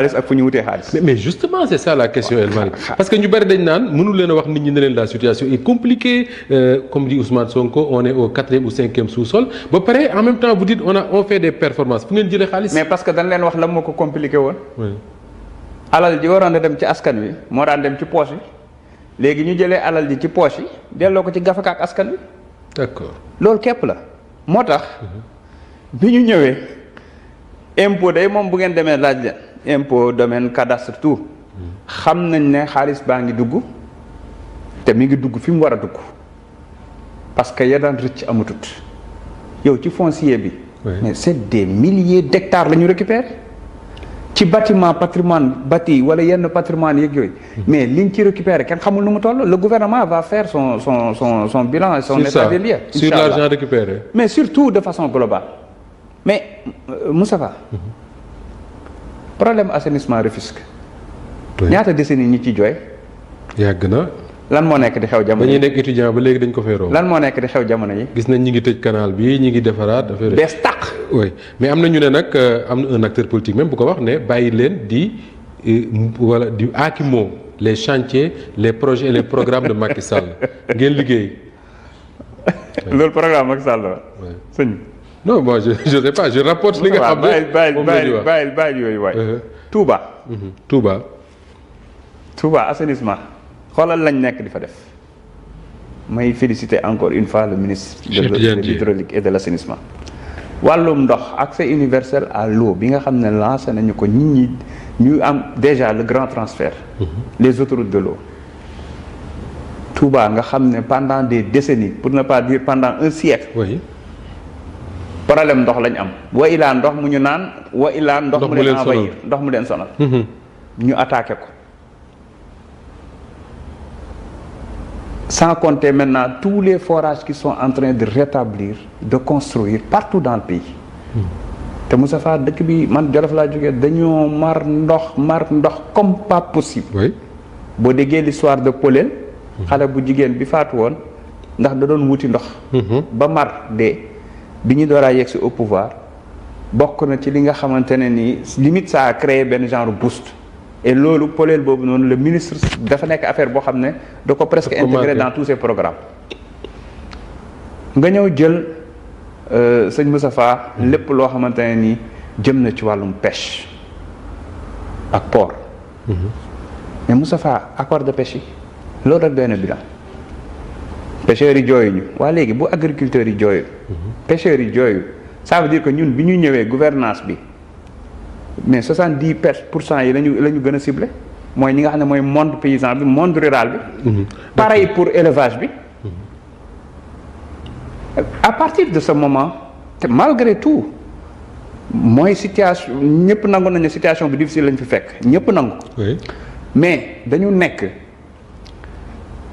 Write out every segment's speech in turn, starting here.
ak fu ñu wutee xaalis. mais justement c'est ça la question El Malick parce que ñu bari dañ naan mënul leen a wax nit ñi ne leen la situation est compliquée comme dit Ousmane Sonko on est au 4e ou 5e sous-sol ba pare en même temps vous dites on fait des performances fu ngeen jëlee xaalis. mais parce que dañ leen wax la moo ko compliqué woon. oui. alal ji waroon a dem ci askan wi moo daan dem ci poche yi léegi ñu jëlee alal ji ci poche yi delloo ko ci gafaka ak askan wi. d'accord loolu képp la moo tax bi ñu ñëwee impôt day moom bu ngeen demee laaj leen impôt domaine cadastre tout xam nañ ne xaalis baa ngi dugg te mi ngi dugg fi mu war a dugg parce que ya daan rëcc amatut yow ci foncier bi. oui. mais c'est des milliers d'hectares la ñu récupérer ci bâtiment patrimoine bâti wala yenn patrimoine yeeg yooyu. mais liñ ci récupérer kenn xamul nu mu toll le gouvernement va faire son bilan et son état des lieux. sur l'argent récupéré. mais surtout de façon globale mais Moustapha problème assainissement Rufisque. ñaata décennies ñi ci jooy. yàgg na. lan moo nekk di xew jamono ba ñuy nekk étudiant ba léegi dañ ko fay romb. lan moo nekk di xew jamono yi. gis nañ ñi ngi tëj canal bi ñi ngi defaraat affaire bees tàq. oui mais am na ñu ne nag am na un acteur politique même bu ko wax ne bàyyi leen di wala di aakimoo les chantiers les projets et les programmes de Macky Sall ngeen liggéey. loolu programme Macky Sall la. sëñ non moi je sais pas je rapporte li nga xam ne moom la ñuy wax bàyyi yooyu waay. Touba. Touba assainissement xoolal lañ nekk di fa def may féliciter encore une fois le ministre de l'hydraulique et de l'assainissement wàllum ndox accès universel à l'eau bi nga xam ne lancé nañu ko nit ñi ñu am déjà le grand transfert. Les autoroutes de l'eau Touba nga xam ne pendant des décennies pour ne pas dire pendant un siècle. oui. problème ndox lañ am wa ilaa ndox mu ñu naan wa ilaa ndox mu leen envahir ndox mu leen sonal. ñu attaqué ko sans compter maintenant tous les forages qui sont en train de rétablir de construire partout dans le pays. te Moustapha dëkk bi man Jolof laa jógee dañoo mar ndox comme pas possible. oui. boo déggee l'histoire de Polel. xale bu jigéen bi faatu woon ndax da doon wuti ndox. ba mar dee bi ñu door a yegg si au pouvoir bokk na ci li nga xamante ne nii limite ça a créé benn genre boost. et loolu Polel boobu noonu le ministre dafa nekk affaire boo xam ne da ko presque intégré dans tous ses programmes. nga ñëw jël sëñ Moustapha lépp loo xamante ne nii jëm na ci wàllum pêche ak port. mais Moustapha accord de pêche yi loolu rek doy na bilan pêcheurs yi jooyuñu waa léegi bu agriculteurs yi jooyu pêcheurs yi jooyu ça veut dire que ñun bi ñu ñëwee gouvernance bi mais 70% yi lañu gën a ciblé mooy ñi nga xam ne mooy monde paysan bi monde rural bi. pareil pour élevage bi. à partir de ce moment te malgré tout mooy situation ñëpp nangu nañu situation bi difficile lañ fi fekk ñëpp nangu. oui. mais dañu nekk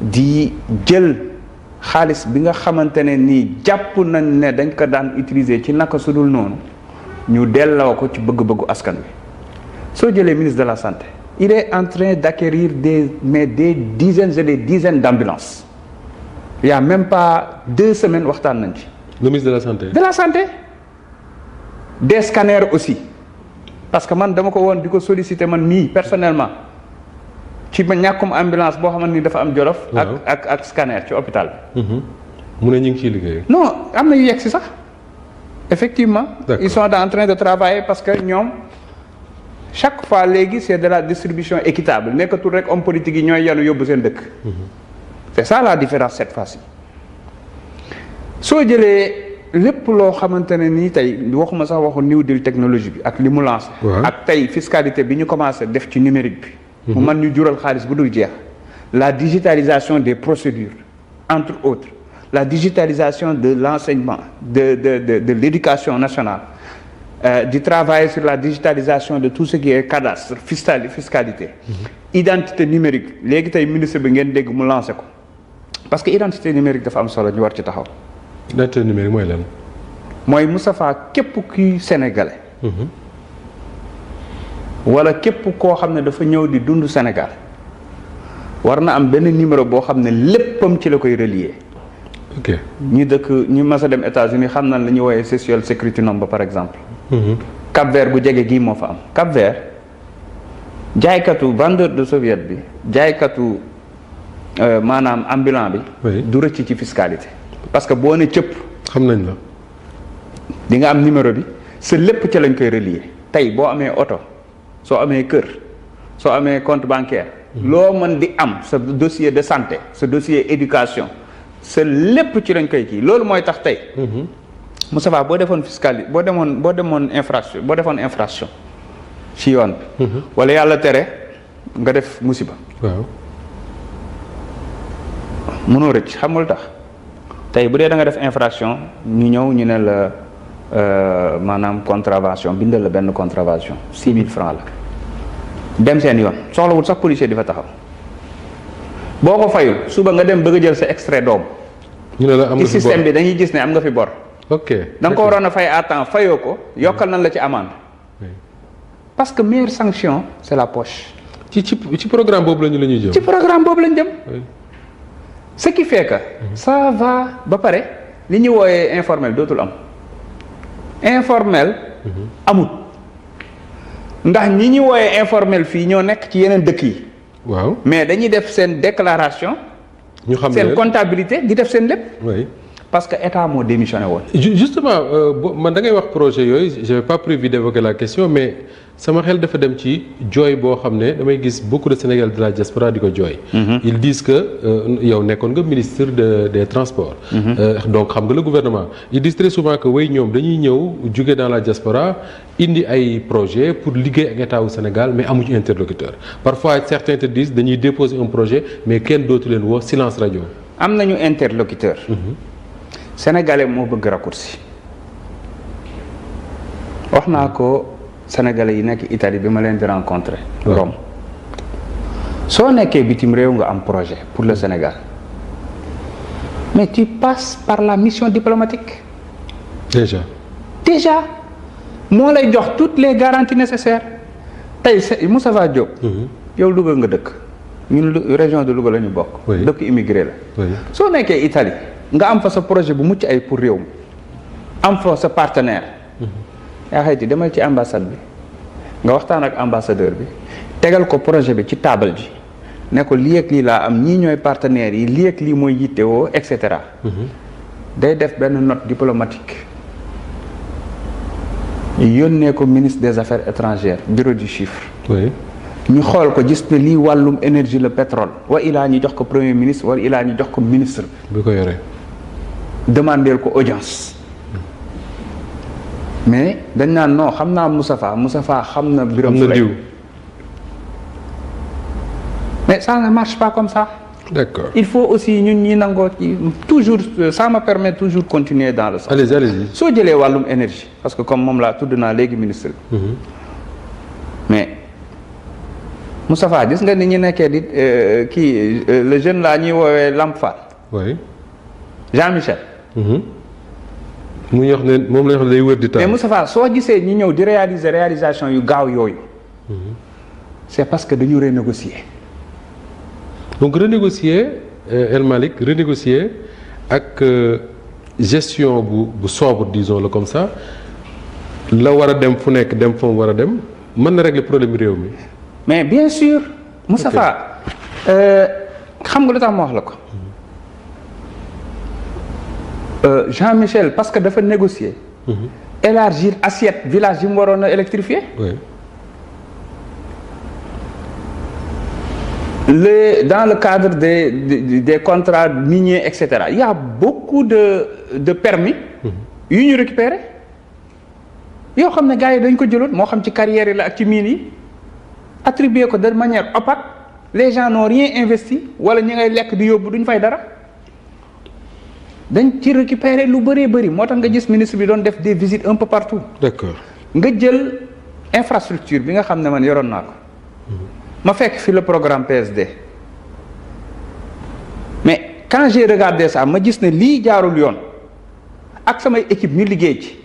di jël xaalis bi nga xamante ne nii jàpp nañ ne dañ ko daan utiliser ci naka sudul noonu ñu delloo ko ci bëgg-bëggu askan wi soo jëlee ministre de la santé il est en train d'acquérir des dizaines et des dizaines d'ambulances il y a même pas 2 semaines waxtaan nañ ci. le ministre de la santé. de la santé des scanners aussi parce que man dama ko woon di ko solliciter man mii personnellement. ci ma ñàkkum ambulance boo xamante ni dafa am Jolof. ak scanner ci hôpital bi. mu ne ñu ngi ciy liggéey. non am na yu yegg si sax effectivement. ils sont en train de travailler parce que ñoom chaque fois léegi c'est de la distribution équitable nekkatul rek homme politique yi ñooy yanu yóbbu seen dëkk. c'est ça la différence cette fois-ci soo jëlee lépp loo xamante ne nii tey waxuma sax waxu New Deal technologie bi ak li mu lancé. ak tey fiscalité bi ñu commencé def ci numérique bi. mu mën ñu jural xaalis bu dul jeex la digitalisation des procédures entre autres la digitalisation de l'enseignement de l'éducation nationale di travailler sur la digitalisation de tout ce qui est cadastre fiscalité identité numérique léegi tey ministre bi ngeen dégg mu lancé ko parce que identité numérique dafa am solo ñu war ci taxaw. identité numérique mooy lan. mooy Moustapha képp kuy sénégalais. wala képp koo xam ne dafa ñëw di dund Sénégal war na am benn numéro boo xam ne léppam ci la koy relier. ok ñi dëkk ñi mas a dem États-Unis xam nañ la ñuy woowee social security number par exemple. Cap-Vert bu jege gii moo fa am Cap-Vert jaaykatu vendeur de soviet bi jaaykatu maanaam ambulant bi. oui du rëcc ci fiscalité. parce que boo ne cëpp. xam nañ la. di nga am numéro bi sa lépp ca lañ koy relier tey boo amee oto soo amee kër soo amee compte bancaire. loo mën di am sa dossier de santé sa dossier éducation sa lépp ci lañ koy kii loolu mooy tax tey. Moustapha boo defoon fiscalité boo demoon infraction ci yoon bi. wala yàlla tere nga def musiba. waaw. mënoo rëcc xamul tax tey bu dee da nga def infraction ñu ñëw ñu ne la maanaam contravention bindal la benn contravention 6 000 francs la dem seen yoon soxlawul sax policier di fa taxaw boo ko fayul suba nga dem bëgg a jël sa extrait doom. ñu ne la am nga ci système bi dañuy gis ne am nga fi bor. ok da nga ko waroon a fay à temps fayoo ko yokkal nañ la ci amende. parce que meilleure sanction c'est la poche. ci programme boobu la ñuy jëm. ci programme boobu lañ jëm. ce qui fait que ça va ba pare li ñu wooyee informel dootul am informel amut ndax ñi ñu wooyee informel fii ñoo nekk ci yeneen dëkk yi. waaw mais dañuy def seen déclaration. ñu xam seen comptabilité di def seen lépp. oui parce que état moo démissionné woon. justement man da ngay wax projet yooyu j'avais pas prévu d'évoquer la question mais sama xel dafa dem ci jooy boo xam ne damay gis beaucoup de Sénégalais de la diaspora di ko jooy. ils disent que yow nekkoon nga ministre des transports. donc xam nga le gouvernement ils disent très souvent que way ñoom dañuy ñëw jóge dans la diaspora indi ay projet pour liggéey ak état wu Sénégal mais amuñu interlocuteur parfois certains te disent dañuy déposer un projet mais kenn dootu leen woo silence radio. am nañu interlocuteur. Sénégalais moo bëgg raccourci wax naa ko Sénégalais yi nekk Italie bi ma leen di rencontrer. Rome soo nekkee bitim réew nga am projet pour le Sénégal mais tu passes par la mission diplomatique. déjà moo lay jox toutes les garanties nécessaires tey Moustapha Diop. yow Louga nga dëkk ñun région de Louga la ñu bokk. dëkk immigré la. soo nekkee Italie. nga am fa sa projet bu mucc ay pour réew mi am fa sa partenaire yaa xayti demal ci ambassade bi nga waxtaan ak ambassadeur bi tegal ko projet bi ci table ji ne ko lii ak lii laa am ñii ñooy partenaires yi lii ak lii mooy yittewoo et cetera. day def benn note diplomatique yónnee ko ministre des affaires étrangères bureau du chiffre. ñu xool ko gis ne lii wàllum énergie le pétrole wa ilaa ñu jox ko premier ministre wala ilaa ñu jox ko ministre bi ko yore. demandeel ko audience mais dañ naan non xam naa Moustapha xam na Birame Souleye mais ça ne marche pas comme ça. D'accord. Il faut aussi ñun ñi nangoo ci toujours ça me permet toujours continuer dans le sens. allez-y. soo jëlee wàllum énergie parce que comme moom laa tudd naa léegi ministre bi. mais Moustapha gis nga ni ñu nekkee di le jeune là ñuy woowee Lamp Fall. oui. Jean-Michel. mu wax ne moom la ñu wax ne day wër di taal. mais Moustapha soo gisee ñi ñëw di réalisation yu gaaw yooyu. c'est parce que dañu renégocier. donc renégocier El Malick renégocier ak gestion bu sobre disons-le comme ça la war a dem fu nekk dem fa mu war a dem mën na régler problème réew mi. mais bien sûr. Moustapha xam nga lu tax ma wax la ko. Jean-Michel parce que dafa négocier. élargir assiette village yi mu waroon a électrifier. oui. Dans le cadre des contrats miniers et cetera il y a beaucoup de permis yu ñu récupérer yoo xam ne gars yi dañ ko jëloon moo xam ci carrière yi la ak ci mines yi attribuer ko de manière opaque les gens n'ont rien investi wala ñi ngay lekk di yóbbu duñ fay dara dañ ci récupérer lu bëree bëri moo tax nga gis ministre bi doon def des visites un peu partout. D'accord. nga jël infrastructure bi nga xam ne man yoroon naa ko. ma fekk fi le programme PSD mais quand j'ai regardé ça ma gis ne lii jaarul yoon ak samay équipe ñu liggéey ci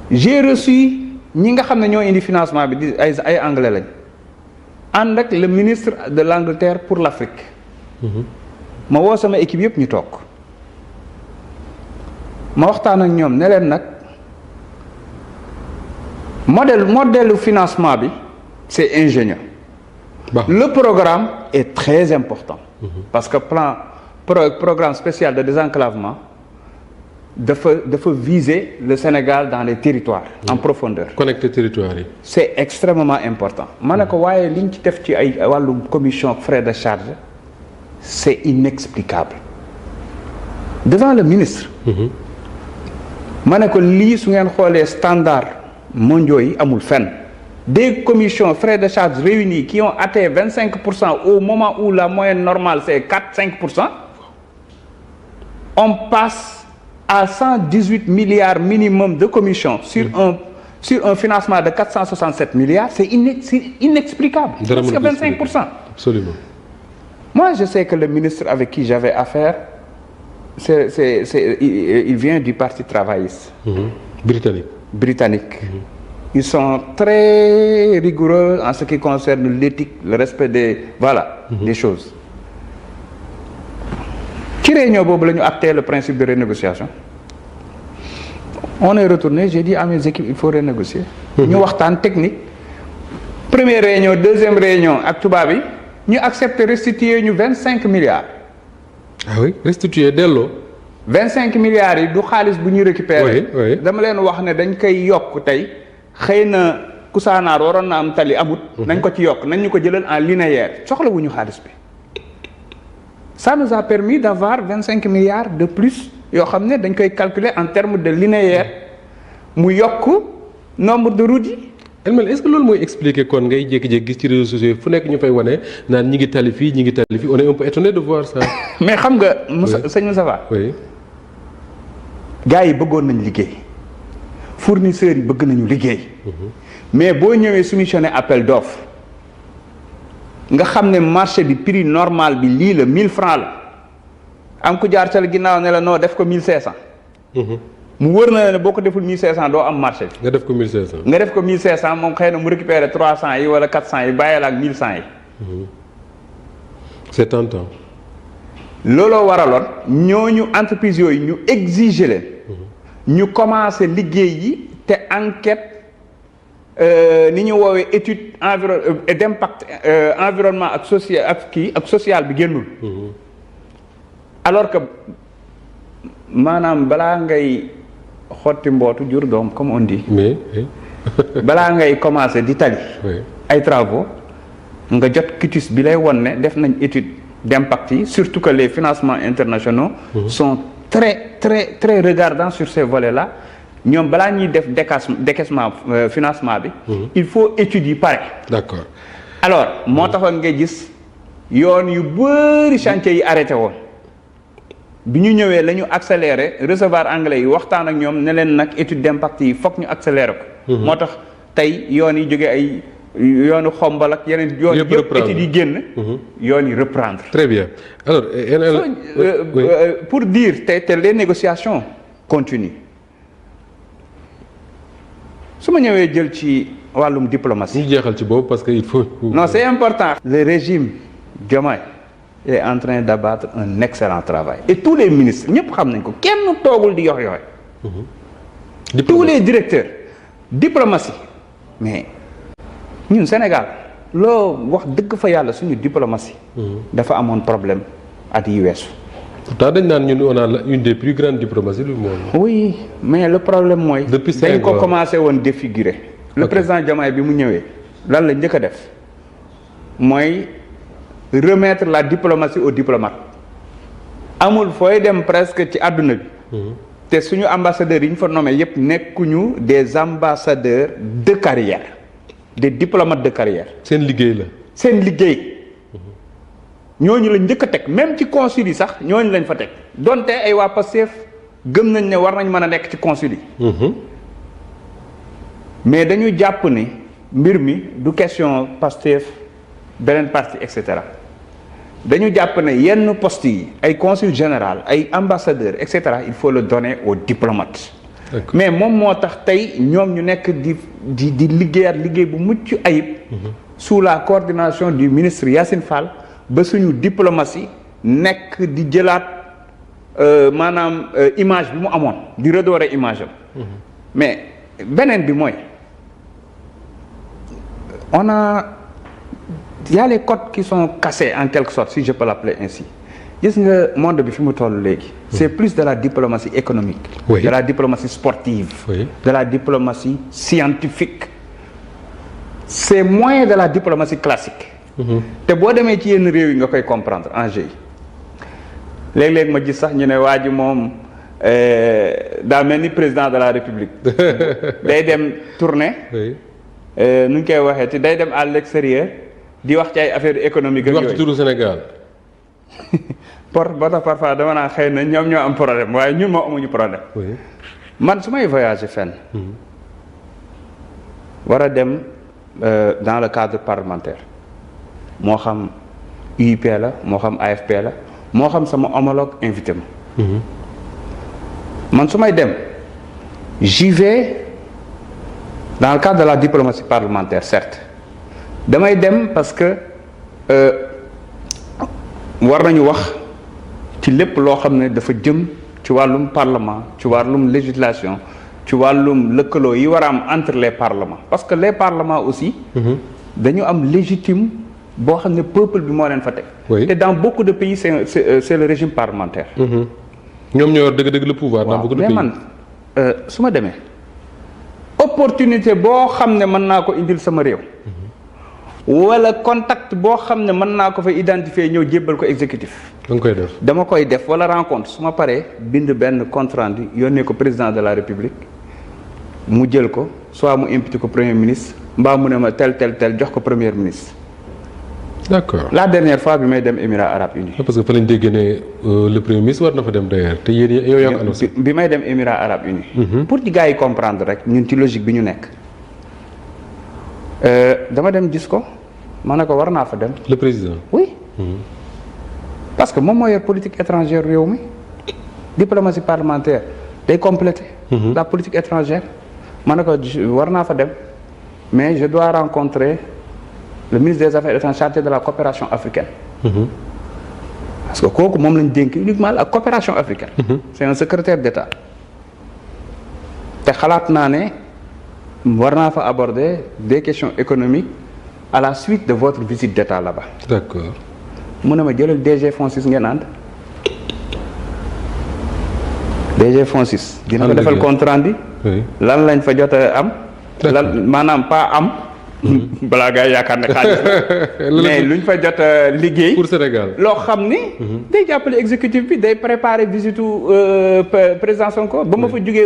j'ai reçu ñi nga xam ne ñoo indi financement bi di ay anglais lañ ànd ak le ministre de l'Angleterre pour l'Afrique ma woo sama équipe yëpp ñu toog ma waxtaan ak ñoom ne leen nag modèle financement bi c'est ingénieux. Bah. Le programme est très important. Parce que programme spécial de désenclavement dafa viser le Sénégal dans les territoires en profondeur. Connecter territoire yi. C'est extrêmement important. ma ne ko waaye li ñu ci def ci ay wàllum commission frais de charge c'est inexplicable devant le ministre. ma ne ko lii su ngeen xoolee standard mondiaux yi amul fenn. Des commissions frais de charge réunis qui ont atteint 25% au moment où la moyenne normale c'est 4-5%, on passe à 118 milliards minimum de commissions sur un financement de 467 milliards, c'est inexplicable. Parce que 25%. Absolument. Moi, je sais que le ministre avec qui j'avais affaire, il vient du Parti travailliste. Britannique. Ils sont très rigoureux en ce qui concerne l'éthique, le respect des choses. Ci réunion boobu la ñu acté le principe de renégociation. On est retourné, j'ai dit à mes équipes il faut renégocier. ñu waxtaan technique. Première réunion, deuxième réunion ak tubaab yi ñu accepté restituer ñu 25 milliards. Ah oui, restituer delloo. 25 milliards yi du xaalis bu ñuy récupérer. Oui. Dama leen wax ne dañ koy yokk tey. xëy na Kousanaar waroon na am tali amut. nañ ko ci yokk nañ ñu ko jëlal en linéaire soxlawuñu xaalis bi. Ça nous a permis d'avoir 25 milliards de plus yoo xam ne dañ koy calculer en termes de linéaire mu yokk nombre de routes yi. Est-ce que loolu mooy expliquer kon ngay jékki-jékki gis ci réseaux sociaux fu nekk ñu fay wane naan ñi ngi tali fii on est un peu étonné de voir ça. mais xam nga. sëñ Moustapha. oui. gars yi bëggoon nañ liggéey. fournisseurs yi bëgg nañu liggéey. mais boo ñëwee soumissionner appel d'offre nga xam ne marché bi prix normal bi lii la 1000 francs la am ku jaar ca ginnaaw ne la noo def ko 1500. mu wër na ne boo ko deful 1500 doo am marché bi. nga def ko 1500. nga def ko 1500 moom xëy na mu récupérer 300 yi wala 400 yi bàyyi la ak 1100 yi. c'est tentant. looloo waraloon ñooñu entreprise yooyu ñu exiger leen. ñu commencé liggéey yi te enquête ni ñu woowee étude d'impact environnement ak social bi génnul. alors que maanaam balaa ngay xotti mbootu jur doom comme on dit. mais. balaa ngay commencé di tali. ay travaux nga jot quitus bi lay won ne def nañ étude d'impact yi surtout que les financements internationaux. sont très regardants sur ces volets-là ñoom balaa ñuy def décaissement financement bi. il faut études yi pare. D'accord. alors moo taxoon nga gis yoon yu bëri chantier yi arrêté woon bi ñu ñëwee la ñu accéléré recevoir anglais yi waxtaan ak ñoom ne leen nag étude d'impact yi fokk ñu accéléré ko. moo tax tey yoon yi jógee ay yoonu xombal ak yeneen. yoon yëpp études yi génn. yoon yi reprendre. Très bien alors. pour dire te les négociations continuent su ma ñëwee jël ci wàllum diplomatie. ñu jeexal ci boobu parce que il faut. non c'est important. Le régime Diomaye est en train d'abattre un excellent travail. et tous les ministres ñëpp xam nañ ko kenn toogul di yox yoxe tous les directeurs diplomatie mais ñun Sénégal loo wax dëgg fa yàlla suñu diplomatie. dafa amoon problème at yi weesu. pourtant dañ naan ñun on a une des plus grandes diplomaties du monde. oui mais le problème mooy. dañ ko commencé woon défigurer. le président Diomaye bi mu ñëwee lan la njëkk a def mooy remettre la diplomatie aux diplomates amul fooy dem presque ci àdduna bi. te suñu ambassadeurs yi ñu fa nommé yépp nekkuñu des ambassadeurs de carrière des diplomates de carrière. seen liggéey la. seen liggéey. ñooñu lañ njëkk a teg même ci consul yi sax ñooñu lañ fa teg donte ay waa Pastef gëm nañ ne war nañ mën a nekk ci consul yi. mais dañu jàpp ne mbir mi du question Pastef beneen parti et cetera dañu jàpp ne yenn postes yi ay consul général ay ambassadeur et cetera il faut le donner aux diplomates. mais moom moo tax tey ñoom ñu nekk di liggéeyaat liggéey bu mucc ayib. sous la coordination du ministre Yacine Fall. ba suñu diplomatie nekk di jëlaat maanaam image bi mu amoon di redorer image am. mais beneen bi mooy il y a les codes qui sont cassés en quelque sorte, si je peux l'appeler ainsi. Gis nga monde bi fi mu toll léegi. C'est plus de la diplomatie économique. Oui. De la diplomatie sportive. Oui. De la diplomatie scientifique. C'est moins de la diplomatie classique. te boo demee ci yenn réew yi nga koy comprendre enjeu yi léeg-léeg ma gis sax ñu ne waa ji moom daa mel ni président de la république day dem tournée. oui. nu ñu koy waxee te day dem à l'extérieur di wax ci ay affaires économiques ak wax ci yooyu. turu Sénégal. ba tax parfois dama naa xëy na ñoom ñoo am problème waaye ñun moo amuñu problème. oui. man su may voyager fenn. war a dem dans le cadre parlementaire moo xam UIP la moo xam AFP la moo xam sama homologue invité ma. man su may dem j'y vais dans le cadre de la diplomatie parlementaire certes damay dem parce que war nañu wax ci lépp loo xam ne dafa jëm ci wàllum parlement ci wàllum législation ci wàllum lëkkaloo yi war a am entre les parlements parce que les parlements aussi dañu am légitime boo xam ne peuple bi moo leen fa teg. Oui. te dans beaucoup de pays c'est le régime parlementaire. ñoom ñoo yor dëgg-dëgg le pouvoir. dans beaucoup de mais pays. man su ma demee opportunité boo xam ne mën naa ko indil sama réew. wala contact boo xam ne mën naa ko fa identifier ñëw jébbal ko exécutif. da nga koy def. dama koy def wala rencontre su ma paree bind benn compte rendu yónnee ko président de la république mu jël ko soit mu imputé ko premier ministre mbaa mu ne ma tel jox ko premier ministre. d'accord. la dernière fois bi may dem Émirats arabes unis. parce que fa lañ déggee ne le premier ministre war na fa dem d'ailleurs te yéen yow yaa ko annoncé. bi may dem Émirats arabes unis. pour ci gars yi comprendre rek ñun ci logique bi ñu nekk. dama dem gis ko ma ne ko war naa fa dem. le président. oui. parce que moom moo yor politique étrangère réew mi diplomatie parlementaire day compléter. la politique étrangère ma ne ko war naa fa dem mais je dois rencontrer le ministre des affaires étrangères chargé de la coopération africaine. parce que kooku moom lañ dénk uniquement la coopération africaine. c'est un secrétaire d'État. te xalaat naa ne war naa fa aborder des questions économiques à la suite de votre visite d'État là-bas. d'accord. mu ne ma jëlal DG Fonsis ngeen ànd DG Fonsis dina ko defal compte rendu oui. lan lañ fa jot a am lan maanaam pas am balaa gaa yaakaar ne xaalis mais luñ fa jot a liggéey pour Sénégal. loo xam ni day jàppale exécutif bi day préparer visitu président Sonko ba ma fa jugee